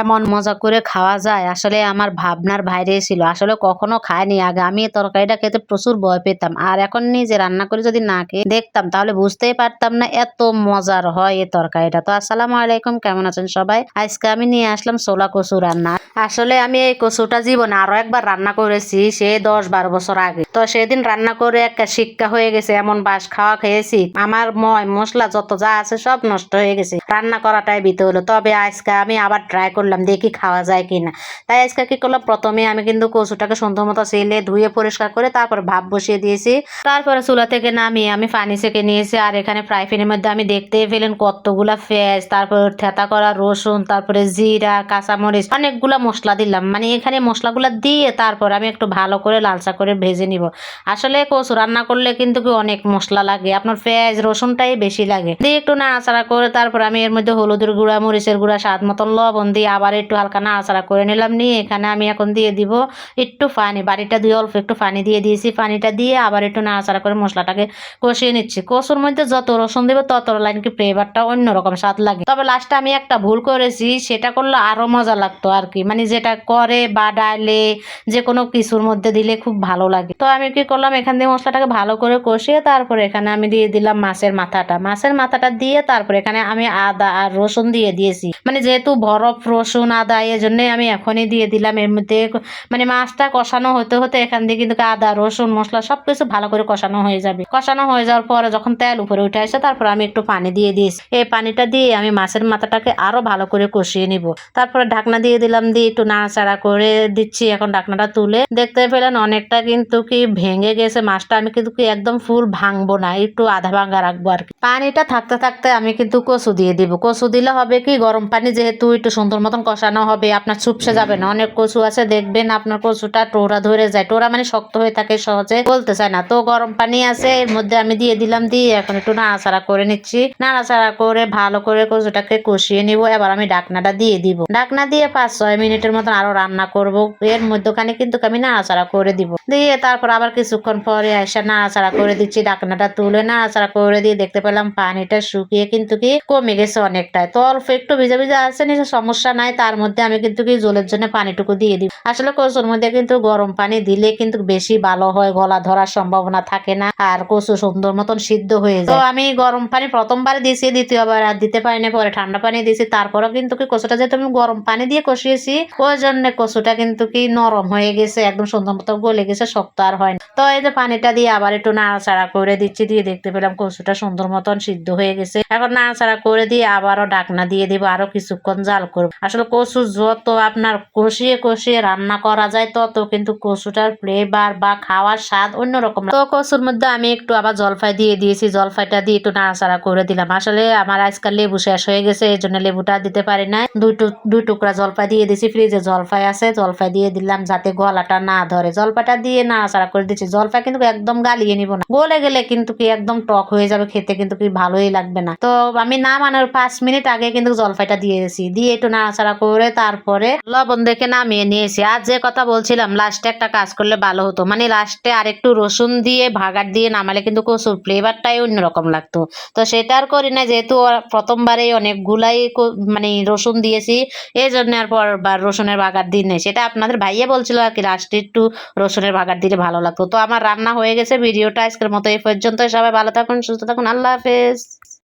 এমন মজা করে খাওয়া যায় আসলে আমার ভাবনার বাইরে ছিল। আসলে কখনো খাইনি আগে। আমি এই তরকারিটা খেতে প্রচুর ভয় পেতাম। আর এখন নিজে রান্না করে যদি না খেয়ে দেখতাম তাহলে বুঝতেই পারতাম না এত মজার হয় এই তরকারিটা। তো আসসালামু আলাইকুম, কেমন আছেন সবাই? আজকে আমি নিয়ে আসলাম ছোলা কচু রান্না। আসলে আমি এই কচুটা জীবনে আরো একবার রান্না করেছি, সে 10-12 বছর আগে। তো সেদিন রান্না করে একটা শিক্ষা হয়ে গেছে, এমন বাস খাওয়া খেয়েছি আমার মশলা যত যা আছে সব নষ্ট হয়ে গেছে। রান্না করাটাই বিতে হলো। তবে আজকে আমি আবার ট্রাই করলাম, দেখি খাওয়া যায় কিনা। তাই আজকে কি করলাম, প্রথমে আমি কিন্তু কচুটাকে সুন্দর মতো ছেলে ধুয়ে পরিষ্কার করে তারপর ভাপ বসিয়ে দিয়েছি। তারপরে চুলা থেকে নামিয়ে আমি পানি সেকে নিয়েছি। আর এখানে ফ্রাই প্যানের মধ্যে আমি দেখতেই পেলেন কতগুলা পেঁয়াজ, তারপর থেতা করা রসুন, তারপরে জিরা, কাঁচামরিচ, অনেকগুলা মশলা দিলাম। মানে এখানে মশলাগুলা দিয়ে তারপর আমি একটু ভালো করে লালচা করে ভেজে নিব। আসলে কচু রান্না করলে কিন্তু কি অনেক মশলা লাগে, আপনার পেঁয়াজ রসুনটাই বেশি লাগে। দিয়ে একটু নাড়াচাড়া করে তারপর আমি এর মধ্যে হলুদের গুঁড়া, মরিচের গুঁড়া, স্বাদ মতন লবণ দিয়ে আবার একটু হালকা নাড়াচাড়া করে নিলাম। নিয়ে এখানে আমি এখন দিয়ে দিব একটু পানি, বাড়িটা দিয়ে অল্প একটু পানি দিয়ে দিয়েছি। পানিটা দিয়ে আবার একটু নাড়াচাড়া করে মশলাটাকে কষিয়ে নিচ্ছি। কচুর মধ্যে যত রসুন দিব তত লাইনকে ফ্লেভারটা অন্যরকম স্বাদ লাগে। তবে লাস্টে আমি একটা ভুল করেছি, সেটা করলে আরো মজা লাগতো আর কি। মানে যেটা করে বা ডালে যে কোনো কিছুর মধ্যে দিলে খুব ভালো লাগে। তো আমি কি করলাম, এখান দিয়ে মশলাটাকে ভালো করে কষিয়ে তারপরে এখানে আমি দিয়ে দিলাম মাছের মাথাটা দিয়ে তারপরে এখানে আমি আদা আর রসুন দিয়ে দিয়েছি। মানে যেহেতু বরফ রসুন আদা এই জন্যই আমি এখনই দিয়ে দিলাম এর মধ্যে। মানে মাছটা কষানো হতে হতে এখান দিয়ে কিন্তু আদা রসুন মশলা সবকিছু ভালো করে কষানো হয়ে যাবে। কষানো হয়ে যাওয়ার পরে যখন তেল উপরে উঠে আসে তারপর আমি একটু পানি দিয়ে দিয়েছি। এই পানিটা দিয়ে আমি মাছের মাথাটাকে আরো ভালো করে কষিয়ে নিব। তারপরে ঢাকনা দিয়ে দিলাম, দিয়ে একটু নাড়াচাড়া করে দিচ্ছি। এখন ঢাকনাটা তুলে দেখতে পেলেন অনেকটা কিন্তু কি ভেঙে গেছে মাছটা। আমি কিন্তু কি একদম ফুল ভাঙবো না, একটু আধা ভাঙা রাখবো আর কি। পানিটা থাকতে থাকতে আমি কিন্তু কচু দিয়ে দিব। কচু দিলে হবে কি, গরম পানি যেহেতু একটু সুন্দর মতন কষানো হবে, আপনার চুপসে যাবে না। অনেক কচু আছে দেখবেন আপনার কচুটা টোরা ধরে যায়, টোরা মানে শক্ত হয়ে থাকে, সহজে বলতে চায় না। তো গরম পানি আছে এর মধ্যে আমি দিয়ে দিলাম। দিয়ে এখন একটু নাড়াচাড়া করে নিচ্ছি। নাড়াচাড়া করে ভালো করে কচুটাকে কষিয়ে নিব। এবার আমি ঢাকনাটা দিয়ে দিব। ঢাকনা দিয়ে 5-6 মিনিটের মতন আরো রান্না করব। এর মধ্যখানে কিন্তু আমি নাড়াচাড়া করে দিব। দিয়ে তারপর আবার কিছুক্ষণ পরে এসে নাড়াচাড়া করে দিচ্ছি। ঢাকনাটা তুলে নাড়াচাড়া করে দিয়ে দেখতে পেলাম পানিটা শুকিয়ে কিন্তু কি কমে গেছে অনেকটাই। তো অল্প একটু ভিজা ভিজা আছে নিচে, সমস্যা নাই। তার মধ্যে আমি কিন্তু কি জলের জন্য পানিটুকু দিয়ে দিব। আসলে কচুর মধ্যে কিন্তু গরম পানি দিলে কিন্তু বেশি ভালো হয়, গলা ধরার সম্ভাবনা থাকে না, আর কচু সুন্দর মতন সিদ্ধ হয়ে যায়। তো আমি গরম পানি প্রথমবার দিয়েছি, দ্বিতীয়বার আর দিতে পারিনি, পরে ঠান্ডা পানি দিয়েছি। তারপরেও কিন্তু কি কচুটা যেহেতু আমি গরম পানি দিয়ে কষিয়েছি ওই জন্য কচুটা কিন্তু কি নরম হয়ে গেছে, একদম সুন্দর মতো গলে গেছে, শক্ত আর হয় না। তো এই যে পানিটা দিয়ে আবার একটু নাড়াচাড়া করে দিচ্ছি। দিয়ে দেখতে পেলাম কচুটা সুন্দর মতন সিদ্ধ হয়ে গেছে। এখন নাড়াচাড়া করে দিয়ে আবারও ঢাকনা দিয়ে দিব, আরো কিছুক্ষণ জাল করব। আসলে কচু যত আপনার কষিয়ে কষিয়ে রান্না করা যায় তত কিন্তু কচুটার ফ্লেভার বা খাওয়ার স্বাদ অন্যরকম। তো কচুর মধ্যে আমি একটু আবার জলফাই দিয়ে দিয়েছি। জলফাইটা দিয়ে একটু নাড়াচাড়া করে দিলাম। আসলে আমার আজকাল লেবু শেষ হয়ে গেছে, এই জন্য লেবুটা দিতে পারি না। দুই টুকরা জলফাই দিয়ে দিয়েছি। ফ্রিজে জলফাই আছে, জলফাই দিয়ে দিলাম যাতে গলাটা না ধরে। জলফাইটা দিয়ে নাড়াচাড়া করে দিচ্ছি। জলফাই কিন্তু একদম গালিয়ে নিব না, গলে গেলে কিন্তু কি একদম টক হয়ে যাবে, খেতে কিন্তু কি ভালোই লাগবে না। তো আমি নামানোর 5 মিনিট আগে কিন্তু জলফাইটা দিয়েছি। দিয়ে একটু নাড়াচাড়া করে তারপরে লবণ দেখে নামিয়ে নিয়েছি। আর যে কথা বলছিলাম লাস্টে একটা কাজ করলে ভালো হতো, মানে লাস্টে আর একটু রসুন দিয়ে ভাগার দিয়ে নামালে কিন্তু কচুর ফ্লেভারটাই অন্যরকম লাগতো। তো সেটা আর করি না, যেহেতু প্রথমবারে অনেকগুলাই মানে রসুন দিয়েছি, এই জন্য আর পরবার রসুনের ভাগার দিন নেই। সেটা আপনাদের ভাইয়া বলছিল আর কি লাস্টে একটু রসুনের ভাগার দিলে ভালো লাগতো। তো আমার রান্না হয়ে গেছে। ভিডিওটা আজকের মতো এই পর্যন্ত। সবাই ভালো থাকুন, সুস্থ থাকুন, আল্লাহ হাফেজ।